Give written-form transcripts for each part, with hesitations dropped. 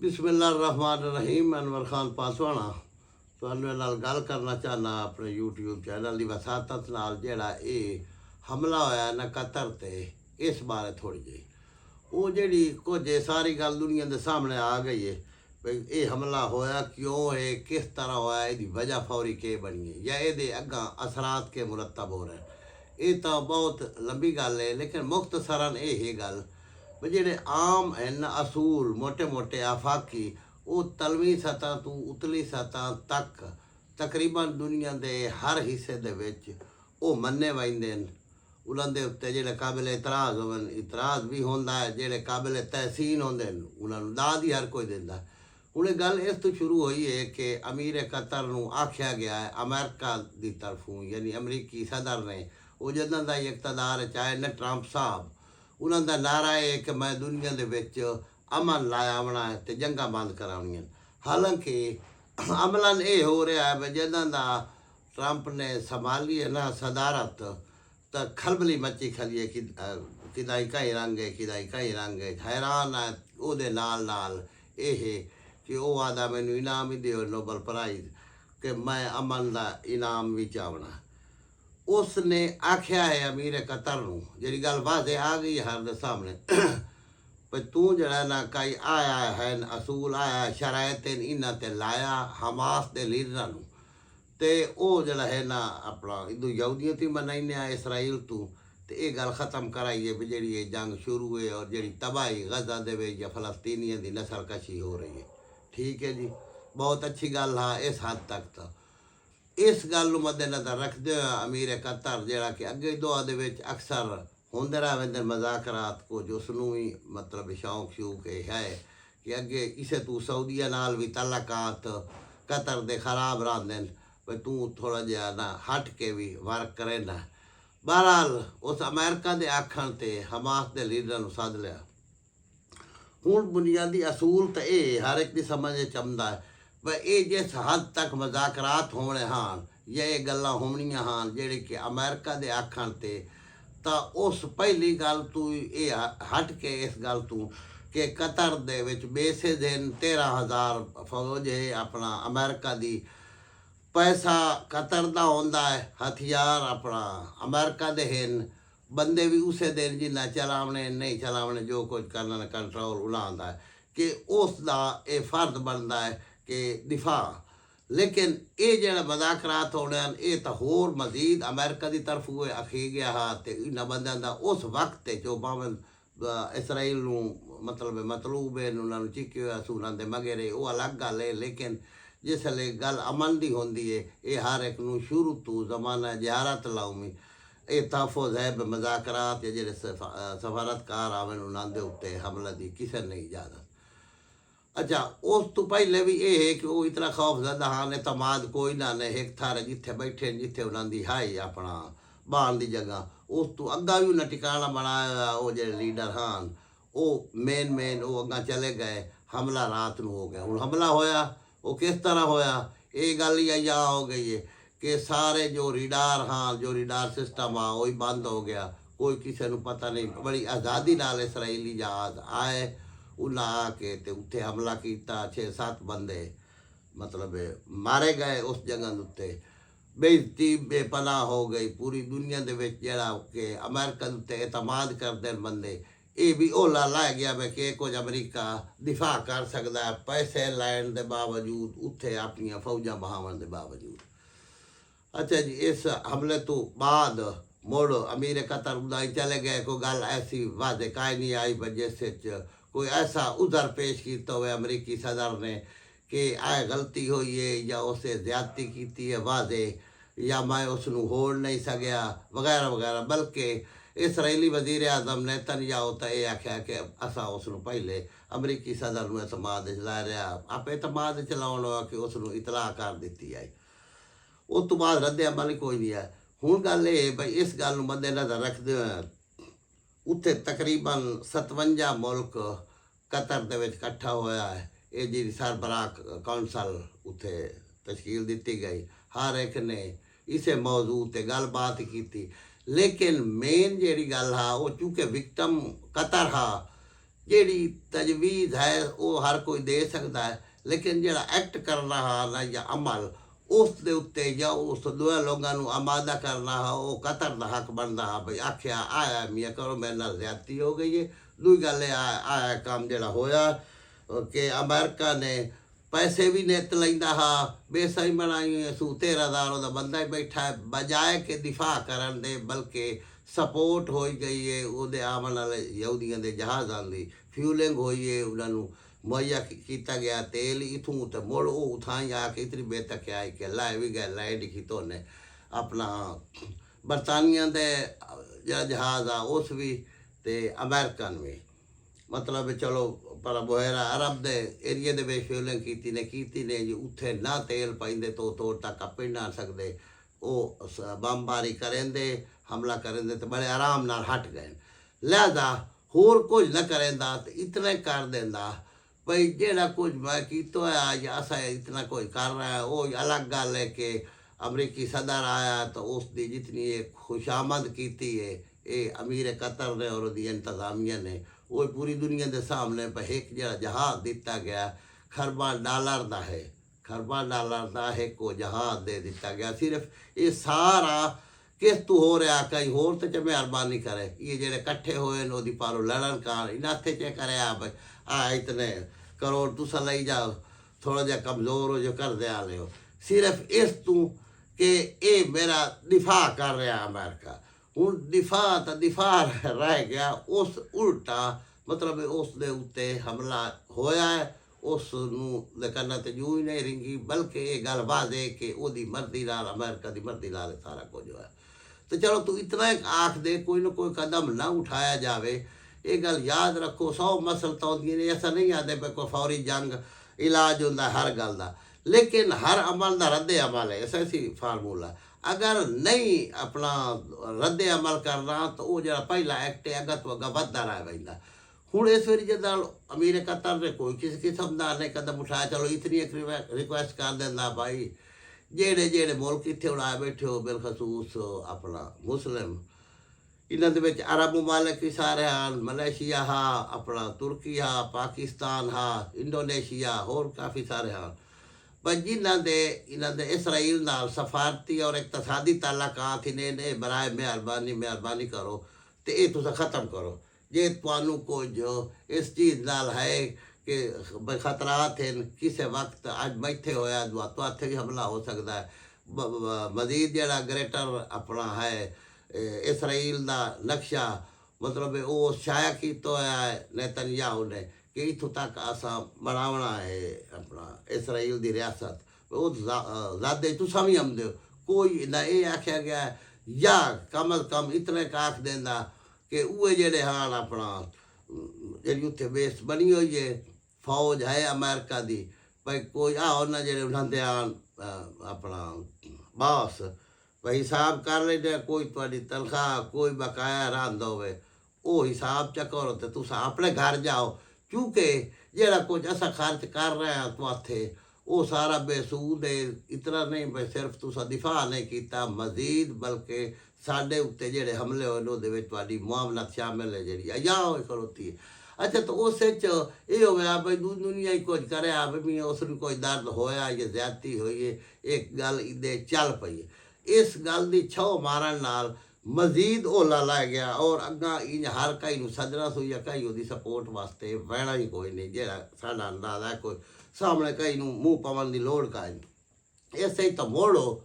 बिस्मिल्लाहिर्रहमानिर्रहीम। अनवर खान पासवाना तुहानू नाल गल करना चाहना अपने यूट्यूब चैनल की वसातत नाल जेड़ा ये हमला होया ना कतर ते इस बारे थोड़ी जी वो जी कुछ सारी गल दुनिया के सामने आ गई है भाई ये हमला होया क्यों है, किस तरह होया, इसकी वजह फौरी के बनी है या ये अग्गा असरात के मुरतब हो रहे हैं। ये तो बहुत लंबी गल है लेकिन मुख्तसरन ये है गल भी जेडे आम हैं असूल मोटे मोटे आफाकी वो तलवी सतह तो उतली सतह तक तकरीबन दुनिया के हर हिस्से दे विच वो मन्ने वहिंदे हैं। उन्होंने उत्ते जेडे काबिल इतराज़ होवन इतराज़ भी होंदा है, जेडे काबिल तहसीन होंदे हैं उन्होंने दाद ही हर कोई दिंदा। हुण गल इस तो शुरू हुई है कि अमीर कतर नूं आख्या गया है अमेरिका की तरफों यानी अमरीकी सदर ने वो जदों दा इकतदार चाहे न ट्रंप साहब उन्हों का नारा है कि मैं दुनिया के विच अमन लाया आना है तो जंगा बंद कराउणियां। हालांकि अमलन ये हो रहा है भी जदों का ट्रंप ने संभाली है ना सदारत तो खलबली मची खली है कि किदाई कहीं रंग है किदाई कहीं रंग है। हैरान है वो नाल ये कि वह आदा मैनू इनाम ही दो नोबल प्राइज़ कि मैं अमन का इनाम भी चाहना। उसने आख्या है अमीर कतर नूं जी गल वाजे आ गई हर दे सामने भाई तू जरा ना कई आया है असूल आया शरायत इन्हां ते लाया हमास के लीडर नूं ते ओ जड़ा है ना अपना इदू यहूदियत ही मनाइने आ इसराइल तू ते ये गल ख़त्म कराइए भी जी ये जंग शुरू है और जी तबाही गजा दे या फलस्तीनियों की नस्लकशी हो रही है। ठीक है जी, बहुत अच्छी गल है इस हद तक तो इस गल मद्देनज़र रखते हुए अमीर कतर जरा कि अगे दुआ दे अक्सर होंदे रहते मजाकरात कुछ उसनों भी मतलब शौक शूक है कि अगे किसे तू सऊदिया नाल भी तलाकात कतर दे खराब रहते हैं भाई तू थोड़ा जहा ना हट के भी वर्क करे ना। बहरहाल उस अमेरिका के आखण ते हमास के लीडर सद लिया। हुण बुनियादी असूल तो ये हर एक की समझ चमदा है भाई ये जिस हद तक मजाकरात होने हाँ या ये गल्लां होनियां हाँ जेड़ी कि अमेरिका के आखण ते तो उस पहली गल तू ये हट के इस गल तू कि कतर दे विच बेसे दिन 13,000 फौज है अपना अमेरिका दी पैसा कतर दा होंदा है हथियार अपना अमेरिका दे हैं बंदे भी उसे दिन जिन्ना चलावने नहीं चलावने जो कुछ करना कंट्रोल उलांदा है कि उसका ये फर्ज बनता है कि दिफा। लेकिन ये जो मजाकरात होने ये तो होर मजीद अमेरिका की तरफ हुए आखी गया हा तो इन्होंने बंद का उस वक्त जो भावें इसराइल मतलब मतलूब है उन्होंने चिके हुआ सूलों के मगेरे वो अलग गल है। लेकिन जिसले गल अमन की होंगी है ये हर एक नूं शुरू तो जमाना जियारत लाऊमी ये तहफुज है मजाकरात या जो सफारतकार आवन उन्होंने उत्ते हमले की किसी ने इजाजत। अच्छा उस तो पहले भी ये है कि वो इतना खौफजदा हाँ ने तमाद कोई ना ने एक थारे जिथे बैठे जिथे उन्होंने हाई अपना बहान की जगह उस तो अग्गा भी उन्हें टिकाणा बनाया वो जो लीडर हाँ वो मेन वो अग्गा चले गए हमला रात को हो गया। हूँ हमला होया वो किस तरह होया ये गल ही या हो गई है कि सारे जो रिडार हाँ जो रिडार सिस्टम आ वही बंद हो गया कोई किसी को पता नहीं। बड़ी आज़ादी नाल इसराइली जहाज आए उन्हें आके तो उत्थे हमला किया 6-7 बंदे मतलब मारे गए उस जगह उत्ते बेइज्जती बेपनाह हो गई पूरी दुनिया के जरा कि अमेरिका उत्ते एतमाद करते हैं बंदे ये भी ओला लाया गया भाई कि कुछ अमरीका दिफा कर सकता है पैसे लैन के बावजूद उत्थे अपन फौजा बहावन के बावजूद। अच्छा जी इस हमले तो बाद मुड़ अमीर कतर उदाई चले गए कोई गल ऐसी वादे काई नहीं आई पर जिस कोई ऐसा उधर पेश किया हुए अमरीकी सदर ने कि आए गलती हुई है या उसे ज्यादती की है वादे या मैं उसनों होड़ नहीं सकिया वगैरह वगैरह। बल्कि इसराइली वजीर आजम ने तनयाहू तो यह आख्या कि असा उसनों पहले अमरीकी सदर में एतमाद ला रहा आप एतमाद चलाउणा कि उसनों इतलाह कर दी आई उस तो बाद रद्द अमल कोई नहीं है। हूँ गल ये भाई इस गल मद्देनज़र रखते हुए उत्थे तकरीबन 57 मुल्क कतर दे विच इकट्ठा होया है ये जी सरबराह कौंसल उत्थे तश्कील दी गई हर एक ने इसे मौजू ते गलबात की। लेकिन मेन जी गल हा वो चूँकि विक्टम कतर हा ਜਿਹੜੀ ਤਜਵੀਜ਼ ਹੈ ਉਹ ਹਰ ਕੋਈ ਦੇ ਸਕਦਾ ਹੈ, ਲੇਕਿਨ ਜਿਹੜਾ ਐਕਟ ਕਰਨਾ ਹੈ ਨਾ ਜਾਂ ਅਮਲ ਉਸ ਦੇ ਉੱਤੇ ਜਾਂ ਉਸ ਦੋਹਾਂ ਲੋਕਾਂ ਨੂੰ ਆਮਾਦਾ ਕਰਨਾ ਹੈ, ਉਹ ਕਤਰ ਦਾ ਹੱਕ ਬਣਦਾ ਹੈ। ਬਈ ਆਖਿਆ ਆਇਆ ਮੀਆਂ ਕਰੋ ਮੇਰੇ ਨਾਲ ਜ਼ਿਆਦਤੀ ਹੋ ਗਈ ਹੈ। ਦੂਜੀ ਗੱਲ ਇਹ ਆਇਆ ਕੰਮ ਜਿਹੜਾ ਹੋਇਆ ਕਿ ਅਮਰੀਕਾ ਨੇ ਪੈਸੇ ਵੀ ਨਿੱਤ ਲੈਂਦਾ ਹਾਂ, ਬੇਸਾਈ ਬਣਾਈ ਸੂ 13,000 ਉਹਦਾ ਬੰਦਾ ਹੀ ਬੈਠਾ ਹੈ, ਬਜਾਏ ਕਿ ਦਿਫਾ ਕਰਨ ਦੇ ਬਲਕਿ ਸਪੋਰਟ ਹੋਈ ਗਈ ਹੈ ਉਹਦੇ ਆਉਣ ਵਾਲੇ ਯਹੂਦੀਆਂ ਦੇ ਜਹਾਜ਼ਾਂ ਦੀ ਫਿਊਲਿੰਗ ਹੋਈ ਹੈ, ਉਹਨਾਂ ਨੂੰ ਮੁਹੱਈਆ ਕੀਤਾ ਗਿਆ ਤੇਲ ਇਥੋਂ ਤੇ ਮੁੜ ਉਹ ਥਾਂ ਆ ਕੇ ਇਤਨੀ ਬੇਤਕ ਆਈ ਕਿ ਲਾਏ ਵੀ ਗਏ ਲਾਏ ਲਿਖੀ ਤੋਨੇ ਆਪਣਾ ਬਰਤਾਨੀਆ ਦੇ ਜਿਹੜਾ ਜਹਾਜ਼ ਆ ਉਸ ਵੀ ਤੇ ਅਮਰੀਕਨ ਵੀ ਮਤਲਬ ਚਲੋ ਪਰ ਬੋਹਰਾ ਅਰਬ ਦੇ ਏਰੀਏ ਦੇ ਵਿੱਚ ਫਿਊਲਿੰਗ ਕੀਤੀ ਨੇ ਜੀ ਉੱਥੇ ਨਾ ਤੇਲ ਪਾਈਂਦੇ ਤੋੜ ਤੱਕ ਪਿੰਡ ਨਾ ਸਕਦੇ, ਉਹ ਬੰਬਾਰੀ ਕਰੇਂਦੇ ਹਮਲਾ ਕਰੇਂਦੇ ਤੇ ਬੜੇ ਆਰਾਮ ਨਾਲ ਹਟ ਗਏ। ਲਿਹਾਜ਼ਾ ਹੋਰ ਕੁਝ ਨਾ ਕਰੇਂਦਾ ਤੇ ਇਤਨਾ ਹੀ ਕਰ ਦਿੰਦਾ ਭਈ ਜਿਹੜਾ ਕੁਝ ਮੈਂ ਕੀਤਾ ਹੋਇਆ ਜਾਂ ਅਸਾਂ ਇਤਨਾ ਕੁਝ ਕਰ ਰਿਹਾ ਉਹ ਅਲੱਗ ਗੱਲ ਹੈ ਕਿ ਅਮਰੀਕੀ ਸਦਰ ਆਇਆ ਤਾਂ ਉਸ ਦੀ ਜਿਤਨੀ ਇਹ ਖੁਸ਼ਾਮਦ ਕੀਤੀ ਹੈ ਇਹ ਅਮੀਰ ਕਤਰ ਨੇ ਔਰ ਉਹਦੀ ਇੰਤਜ਼ਾਮੀਆ ਨੇ ਉਹ ਪੂਰੀ ਦੁਨੀਆ ਦੇ ਸਾਹਮਣੇ ਪਰ ਇੱਕ ਜਿਹੜਾ ਜਹਾਜ਼ ਦਿੱਤਾ ਗਿਆ ਖਰਬਾਂ ਡਾਲਰ ਦਾ ਹੈ, ਖਰਬਾਂ ਡਾਲਰ ਦਾ ਇੱਕ ਉਹ ਜਹਾਜ਼ ਦੇ ਦਿੱਤਾ ਗਿਆ। ਸਿਰਫ ਇਹ ਸਾਰਾ ਕਿਸ ਤੂੰ ਹੋ ਰਿਹਾ ਕਈ ਹੋਰ ਤੇ ਚ ਮਿਹਰਬਾਨੀ ਕਰੇ ਇਹ ਜਿਹੜੇ ਇਕੱਠੇ ਹੋਏ ਨੇ ਉਹਦੀ ਪਾਰੋ ਲੜਨ ਕਾਰ ਇਹਨਾਂ ਤੇ ਚ ਕਰਿਆ ਬਈ ਆ ਇਤਨੇ ਕਰੋੜ ਤੁਸੀਂ ਲਈ ਜਾਓ ਥੋੜਾ ਜਿਹਾ ਕਮਜ਼ੋਰ ਹੋ ਜੋ ਕਰਦੇ ਆ ਲਿਓ ਸਿਰਫ ਇਸ ਤੂੰ ਕਿ ਇਹ ਮੇਰਾ ਦਿਫਾ ਕਰ ਰਿਹਾ ਅਮਰੀਕਾ। ਹੁਣ ਦਿਫਾ ਤਾਂ ਦਿਫਾ ਰਹਿ ਗਿਆ, ਉਸ ਉਲਟਾ ਮਤਲਬ ਉਸ ਦੇ ਉੱਤੇ ਹਮਲਾ ਹੋਇਆ ਹੈ, ਉਸ ਨੂੰ ਲਕਨਾ ਤੇ ਜੂ ਹੀ ਨਹੀਂ ਰਿੰਗੀ ਬਲਕਿ ਇਹ ਗੱਲ ਵਾਜ਼ੇ ਕਿ ਉਹਦੀ ਮਰਜ਼ੀ ਨਾਲ ਅਮਰੀਕਾ ਦੀ ਮਰਜ਼ੀ ਨਾਲ ਸਾਰਾ ਕੁਝ ਹੋਇਆ। ਤੇ ਚਲੋ ਤੂੰ ਇਤਨਾ ਇੱਕ ਆਖ ਦੇ ਕੋਈ ਨਾ ਕੋਈ ਕਦਮ ਨਾ ਉਠਾਇਆ ਜਾਵੇ। ਇਹ ਗੱਲ ਯਾਦ ਰੱਖੋ 100 ਮਸਲਤਾਂ ਹੁੰਦੀਆਂ ਨੇ, ਐਸਾ ਨਹੀਂ ਆਦੇ ਪਏ ਕੋਈ ਫੌਰੀ ਜੰਗ ਇਲਾਜ ਹੁੰਦਾ ਹਰ ਗੱਲ ਦਾ, ਲੇਕਿਨ ਹਰ ਅਮਲ ਦਾ ਰੱਦ ਅਮਲ ਹੈ, ਐਸਾ ਸੀ ਫਾਰਮੂਲਾ। ਅਗਰ ਨਹੀਂ ਆਪਣਾ ਰੱਦ ਅਮਲ ਕਰਨਾ ਤਾਂ ਉਹ ਜਿਹੜਾ ਪਹਿਲਾ ਐਕਟ ਹੈ ਅਗਤ ਵਗਾ ਵੱਧਦਾ ਰਹਿ ਪੈਂਦਾ। ਹੁਣ ਇਸ ਵਾਰੀ ਜਦੋਂ ਅਮੀਰ ਕਤਰ ਨੇ ਕੋਈ ਕਿਸੇ ਕਿਸਮ ਦਾ ਨਹੀਂ ਕਦਮ ਉਠਾਇਆ, ਚਲੋ ਇਤਨੀ ਇੱਕ ਰਿਕੁਐਸਟ ਕਰ ਦਿੰਦਾ ਭਾਈ ਜਿਹੜੇ ਮੁਲਕ ਇੱਥੇ ਉਡਾਏ ਬੈਠੇ ਹੋ ਬਿਲਖਸੂਸ ਆਪਣਾ ਮੁਸਲਿਮ ਇਹਨਾਂ ਦੇ ਵਿੱਚ ਅਰਬ ਮੁਮਾਲਕ ਵੀ ਸਾਰੇ ਹਨ, ਮਲੇਸ਼ੀਆ ਹਾਂ ਆਪਣਾ ਤੁਰਕੀ ਹਾਂ ਪਾਕਿਸਤਾਨ ਹਾਂ ਇੰਡੋਨੇਸ਼ੀਆ ਹੋਰ ਕਾਫੀ ਸਾਰੇ ਹਨ, ਪਰ ਜਿਨ੍ਹਾਂ ਦੇ ਇਹਨਾਂ ਦੇ ਇਸਰਾਈਲ ਨਾਲ ਸਫਾਰਤੀ ਔਰ ਇਕਤਸਾਦੀ ਤਾਲੁਕਾਤ ਨੇ ਬਰਾਏ ਮਿਹਰਬਾਨੀ ਕਰੋ ਤੇ ਇਹ ਤੁਸੀਂ ਖ਼ਤਮ ਕਰੋ। ਜੇ ਤੁਹਾਨੂੰ ਕੁਝ ਇਸ ਚੀਜ਼ ਨਾਲ ਹੈ ਕਿ ਖਤਰਾਤ ਹਨ ਕਿਸੇ ਵਕਤ ਅੱਜ ਬੈਠੇ ਹੋਇਆ ਤੁਹਾਡੇ ਵੀ ਹਮਲਾ ਹੋ ਸਕਦਾ ਹੈ। ਮਜ਼ੀਦ ਜਿਹੜਾ ਗ੍ਰੇਟਰ ਆਪਣਾ ਹੈ ਇਸਰਾਈਲ ਦਾ ਨਕਸ਼ਾ ਮਤਲਬ ਉਹ ਸ਼ਾਇਆ ਕੀਤਾ ਹੋਇਆ ਹੈ ਨੇਤਨਯਾਹੂ ਨੇ ਕਿ ਇੱਥੋਂ ਤੱਕ ਅਸਾਂ ਬਣਾਉਣਾ ਹੈ ਆਪਣਾ ਇਸਰਾਈਲ ਦੀ ਰਿਆਸਤ ਉਹ ਜ਼ਾਦੇ ਤੁਸੀਂ ਵੀ ਆਉਂਦੇ ਹੋ ਕੋਈ ਨਾ ਇਹ ਆਖਿਆ ਗਿਆ ਜਾਂ ਕਮ ਅਜ਼ ਕਮ ਇਤਨੇ ਆਖ ਦਿੰਦਾ ਕਿ ਉਹ ਜਿਹੜੇ ਹਨ ਆਪਣਾ ਜਿਹੜੀ ਉੱਥੇ ਬੇਸ ਬਣੀ ਹੋਈ ਹੈ ਫੌਜ ਹੈ ਅਮਰੀਕਾ ਦੀ ਭਾਈ ਕੋਈ ਆ ਉਹਨਾਂ ਜਿਹੜੇ ਉਹਨਾਂ ਦੇ ਆਣ ਆਪਣਾ ਬਾਸ ਭਾਈ ਹਿਸਾਬ ਕਰ ਲੈਂਦੇ ਕੋਈ ਤੁਹਾਡੀ ਤਨਖਾਹ ਕੋਈ ਬਕਾਇਆ ਰਹਿੰਦਾ ਹੋਵੇ ਉਹ ਹਿਸਾਬ ਚ ਕਰੋ ਤੇ ਤੁਸੀਂ ਆਪਣੇ ਘਰ ਜਾਓ ਕਿਉਂਕਿ ਜਿਹੜਾ ਕੁਝ ਅਸਾਂ ਖਰਚ ਕਰ ਰਹੇ ਹਾਂ ਤੁਹਾਥੇ ਉਹ ਸਾਰਾ ਬੇਸੂਦ ਹੈ। ਇਤਨਾ ਨਹੀਂ ਬਈ ਸਿਰਫ ਤੁਸੀਂ ਦਿਫਾ ਨਹੀਂ ਕੀਤਾ ਮਜ਼ੀਦ ਬਲਕਿ ਸਾਡੇ ਉੱਤੇ ਜਿਹੜੇ ਹਮਲੇ ਹੋਏ ਨੇ ਉਹਦੇ ਵਿੱਚ ਤੁਹਾਡੀ ਮੁਆਮਲਤ ਸ਼ਾਮਿਲ ਹੈ ਜਿਹੜੀ ਅਜਾ ਹੋਈ ਖਲੋਤੀ ਹੈ। ਅੱਛਾ ਤਾਂ ਉਸ ਵਿੱਚ ਇਹ ਹੋਇਆ ਬਈ ਦੁਨੀਆ ਹੀ ਕੁਝ ਕਰਿਆ ਵੀ ਉਸ ਨੂੰ ਕੋਈ ਦਰਦ ਹੋਇਆ ਜਾਂ ਜ਼ਿਆਦਤੀ ਹੋਈ ਹੈ ਇੱਕ ਗੱਲ ਇਹਦੇ ਚੱਲ ਪਈ ਹੈ। ਇਸ ਗੱਲ ਦੀ ਛੋ ਮਾਰਨ ਨਾਲ ਮਜ਼ੀਦ ਓਲਾ ਲੈ ਗਿਆ ਔਰ ਅੱਗਾ ਇੰਜ ਹਰ ਕਈ ਨੂੰ ਸੱਜਣਾ ਸੂ ਜਾਂ ਕਈ ਉਹਦੀ ਸਪੋਰਟ ਵਾਸਤੇ ਬਹਿਣਾ ਹੀ ਕੋਈ ਨਹੀਂ ਜਿਹੜਾ ਸਾਡਾ ਅੰਦਾਜ਼ਾ ਕੋਈ ਸਾਹਮਣੇ ਕਈ ਨੂੰ ਮੂੰਹ ਪਾਉਣ ਦੀ ਲੋੜ ਕਾਇ ਇਸੇ ਤਾਂ ਮੋੜੋ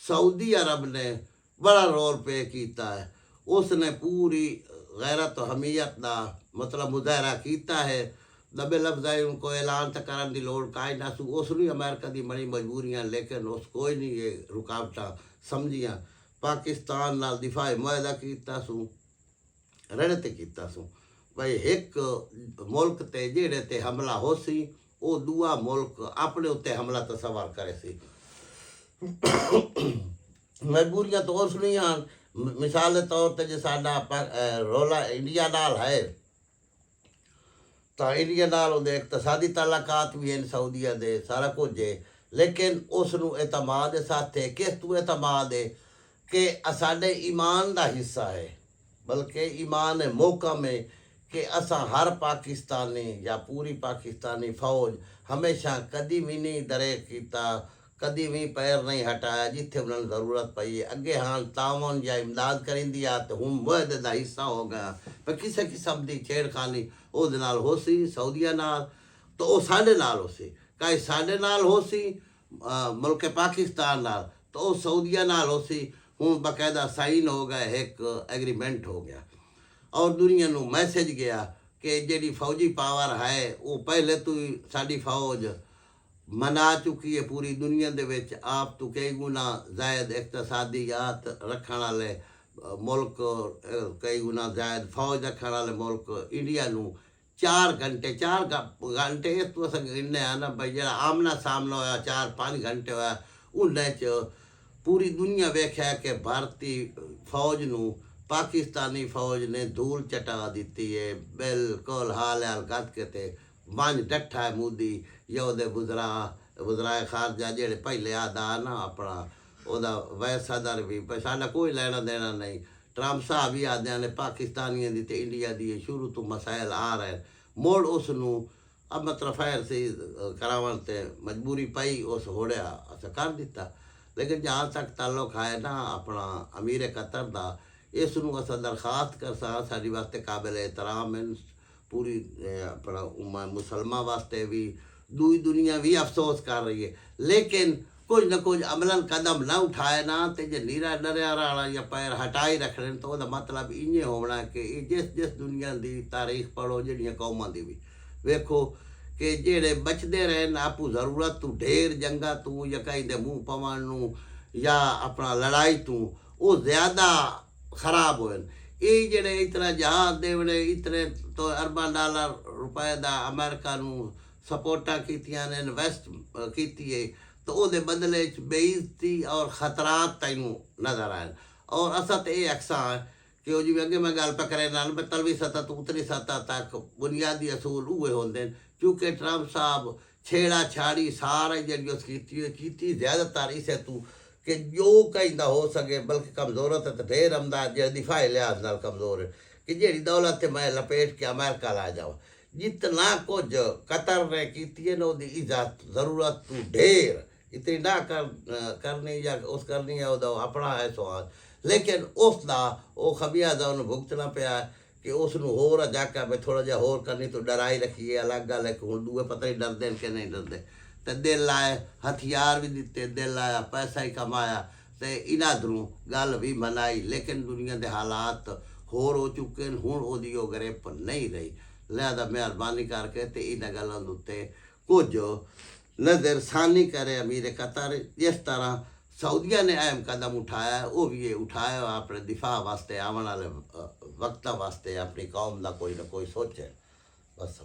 ਸਾਊਦੀ ਅਰਬ ਨੇ ਬੜਾ ਰੋਲ ਪੇ ਕੀਤਾ ਹੈ। ਉਸ ਨੇ ਪੂਰੀ ਗੈਰਤ ਹਮੀਅਤ ਦਾ ਮਤਲਬ ਮੁਜ਼ਾਹਰਾ ਕੀਤਾ ਹੈ। ਦਬੇ ਲਫ਼ਜ਼ਾਂ ਨੂੰ ਕੋਈ ਐਲਾਨ ਤਾਂ ਕਰਨ ਦੀ ਲੋੜ ਕਾਇ ਨਾ ਸੂ ਉਸ ਨੂੰ ਅਮਰੀਕਾ ਦੀ ਬੜੀ ਮਜਬੂਰੀਆਂ ਲੇਕਿਨ ਉਸ ਕੋਈ ਨਹੀਂ ਇਹ ਰੁਕਾਵਟਾਂ ਸਮਝੀਆਂ। ਪਾਕਿਸਤਾਨ ਨਾਲ ਦਿਫਾਈ ਮੁਆਹਦਾ ਕੀਤਾ ਸੂ ਰੜਤ ਕੀਤਾ ਸੂ ਭਾਈ ਇੱਕ ਮੁਲਕ ਤੇ ਜਿਹੜੇ ਤੇ ਹਮਲਾ ਹੋ ਸੀ ਉਹ ਦੂਆ ਮੁਲਕ ਆਪਣੇ ਉੱਤੇ ਹਮਲਾ ਤਸਵਰ ਕਰੇ ਸੀ। ਮਜਬੂਰੀਆਂ ਤਾਂ ਉਸ ਨਹੀਂ ਹਨ। ਮਿਸਾਲ ਦੇ ਤੌਰ ਤੇ ਜੇ ਸਾਡਾ ਰੋਲਾ ਇੰਡੀਆ ਨਾਲ ਹੈ ਤਾਂ ਇੰਡੀਆ ਨਾਲ ਉਹਦੇ ਇਕਤਸਾਦੀ ਤਾਲੁਕਾਤ ਵੀ ਹਨ ਸਾਊਦੀਆ ਦੇ ਸਾਰਾ ਕੁਝ ਹੈ ਲੇਕਿਨ ਉਸ ਨੂੰ ਇਤਮਾਦ ਦੇ ਸਾਥ ਹੈ ਕਿਸ ਤੂੰ ਇਤਮਾਦ ਹੈ ਕਿ ਸਾਡੇ ਈਮਾਨ ਦਾ ਹਿੱਸਾ ਹੈ ਬਲਕਿ ਈਮਾਨ ਮੋਕਮ ਹੈ कि असां हर पाकिस्तानी या पूरी पाकिस्तानी फौज हमेशा कदी भी नहीं दरेक किया, कदी भी पैर नहीं हटाया जिथे उन्होंने ज़रूरत पई है। अगे हाँ तावन या इमदाद करींदी आ तो हुण मुआहदे दा हिस्सा हो गया, पर किसी किस्म की छेड़खानी ਉਹਦੇ ਨਾਲ ਹੋ ਸੀ सऊदीया नाल, तो वह साढ़े नाल हो सी, कई साढ़े नाल हो सी मुल्क पाकिस्तान नाल, तो वह सऊदीया नाल हो सी। हुण बाकायदा साइन हो गया, एक एग्रीमेंट हो गया और दुनिया नूं मैसेज गया कि जिहड़ी फौजी पावर है वो पहले तो ही साडी फौज मना चुकी है पूरी दुनिया दे विच। आप तो कई गुना ज़ायद इकतसादियात रखण वाले मुल्क, कई गुना ज़ायद फौज रखण वाले मुल्क इंडिया नूं 4 घंटे इस तो असां गिनने आ ना भाई, जिहड़ा आमना सामना होया 4-5 घंटे होया, उन्हें च पूरी दुनिया वेख्या कि भारतीय फौज नूं पाकिस्तानी फौज ने धूल चटा दी है। बिल्कुल हाल हाल कद के ते वंज डट्ठा है मोदी या उहदे वज़राए खारजा जेड़े पहले आदा ना अपना ਉਹਦਾ वैस सदर भी पर साडा कोई लेना देना नहीं। ट्रंप साहब भी आदे ने पाकिस्तानियों की तो इंडिया की शुरू तो मसाइल आ रहे हैं, मुड़ उसनूं अब मतलब फैर से करावन ते मजबूरी पई, उस होड़िया अस कर दिता। लेकिन जहाँ तक ताल्लुक है ना अपना अमीर कतर का, इसनूं अस दरखास्त कर साड़ी वास्ते काबिल एहतराम है, पूरी अपना उम्मा मुसलमान वास्ते भी, दूई दुनिया भी अफसोस कर रही है। लेकिन कुछ न कुछ अमलन कदम ना उठाए ना तो जे नीरा डरिया वाला या पैर हटाई रखने, तो वह मतलब इं होना कि जिस दुनिया की तारीख पढ़ो जड़ियाँ कौमां की भी वेखो कि जेड़े बचते रहन आपू जरूरत तू ढेर जंगा तू या कहीं दे मुँह पवन नूं या अपना लड़ाई तू वो ज़्यादा खराब होए। ये जेड़े इतना जहाज देवने इतने तो अरबां डॉलर रुपए का अमेरिका नूं सपोर्टा कीतियां ने इन्वेस्ट की है, तो वो बदले बेइज्जती और खतरात तैनूं नज़र आए। और असा तो ये अक्सा है कि वो जिवें अगे मैं गल पे करे ना तलवी सतह तो उतरी सतह तक बुनियादी असूल उहे होंदे, क्योंकि ट्रंप साहब छेड़ा छाड़ी सारे जी की ज़्यादातर इसे तू कि जो कहीं हो सके, बल्कि कमज़ोरत है तो ढेर अमदाद जो दिफाई लिहाज नाल कमज़ोर है कि जी दौलत मैं लपेट के अमेरिका ला जाओ। जितना कुछ कतर ने की ना उसकी इज्जत ज़रूरत तू ढेर इतनी ना करनी या उस करनी है उदा अपना है स्वाद, लेकिन उसका वो खमियाजा उन्हें भुगतना पाया कि उसनूं होर जाकर मैं थोड़ा जहा होर करनी तो डराई रखी है। अलग गल है कि हुण दूए पता नहीं डरदे कि नहीं डरदे, तो दिल लाए हथियार भी दिते, दिल लाया पैसा ही कमाया, तो इन्हों गल भी मनाई। लेकिन दुनिया के हालात होर हो चुके हैं, हुण ओदी वो ग्रिप नहीं रही। लिहाजा मेहरबानी करके तो इन गलों उत्ते कुछ नज़रसानी करे अमीर कतर। जिस तरह सऊदीया ने अहम कदम उठाया वो भी ये उठाया अपने दिफा वास्ते, आने वाले वक्त वास्ते अपनी कौम का कोई ना कोई सोचे। बस।